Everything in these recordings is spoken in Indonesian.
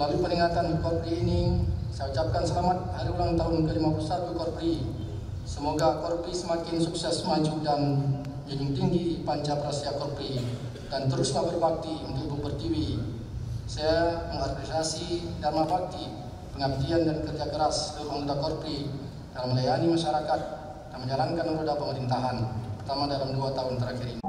Melalui peringatan Korpri ini, saya ucapkan selamat hari ulang tahun ke-51 Korpri. Semoga Korpri semakin sukses maju dan menjunjung tinggi panca prasetya Korpri dan teruslah berbakti untuk Ibu Pertiwi. Saya mengapresiasi dharma bakti, pengabdian dan kerja keras seluruh anggota Korpri dalam melayani masyarakat dan menjalankan roda pemerintahan, terutama dalam 2 tahun terakhir ini.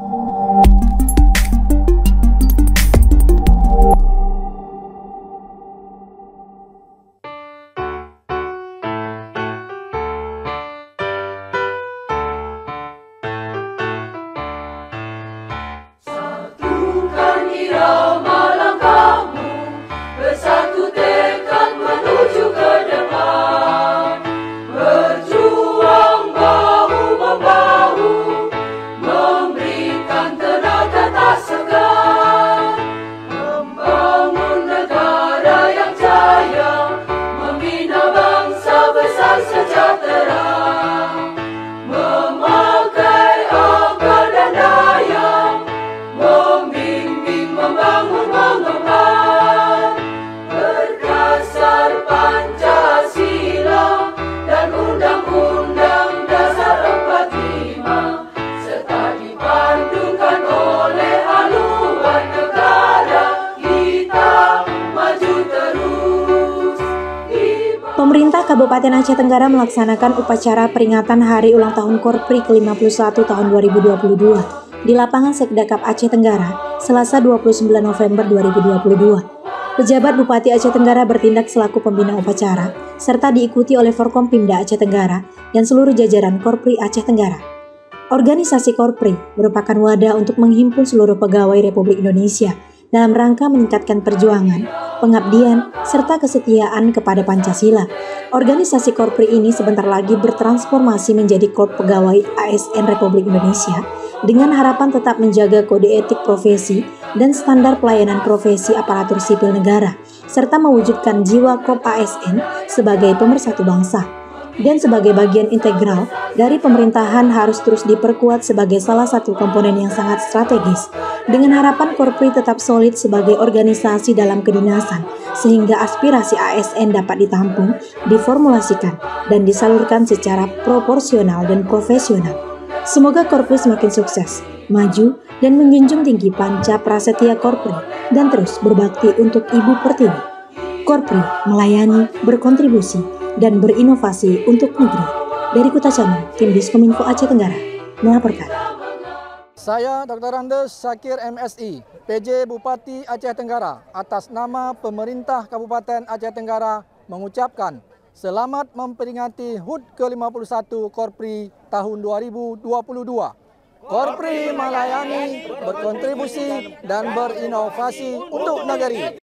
Pemerintah Kabupaten Aceh Tenggara melaksanakan upacara peringatan Hari Ulang Tahun Korpri ke-51 tahun 2022 di lapangan Sekdakap Aceh Tenggara, Selasa 29 November 2022. Pejabat Bupati Aceh Tenggara bertindak selaku pembina upacara, serta diikuti oleh Forkompimda Aceh Tenggara dan seluruh jajaran Korpri Aceh Tenggara. Organisasi Korpri merupakan wadah untuk menghimpun seluruh pegawai Republik Indonesia dalam rangka meningkatkan perjuangan, pengabdian, serta kesetiaan kepada Pancasila. Organisasi Korpri ini sebentar lagi bertransformasi menjadi Korp Pegawai ASN Republik Indonesia dengan harapan tetap menjaga kode etik profesi dan standar pelayanan profesi aparatur sipil negara, serta mewujudkan jiwa Korp ASN sebagai pemersatu bangsa. Dan sebagai bagian integral dari pemerintahan harus terus diperkuat sebagai salah satu komponen yang sangat strategis, dengan harapan Korpri tetap solid sebagai organisasi dalam kedinasan, sehingga aspirasi ASN dapat ditampung, diformulasikan, dan disalurkan secara proporsional dan profesional. Semoga Korpri semakin sukses, maju, dan menjunjung tinggi panca prasetya Korpri, dan terus berbakti untuk Ibu Pertiwi. Korpri melayani, berkontribusi, dan berinovasi untuk negeri. Dari Kuta Camu, tim Diskominfo Aceh Tenggara melaporkan. Saya Dr. Andes Syakir MSI, PJ Bupati Aceh Tenggara, atas nama pemerintah Kabupaten Aceh Tenggara mengucapkan selamat memperingati HUT ke-51 Korpri tahun 2022. Korpri melayani, berkontribusi, dan berinovasi untuk negeri.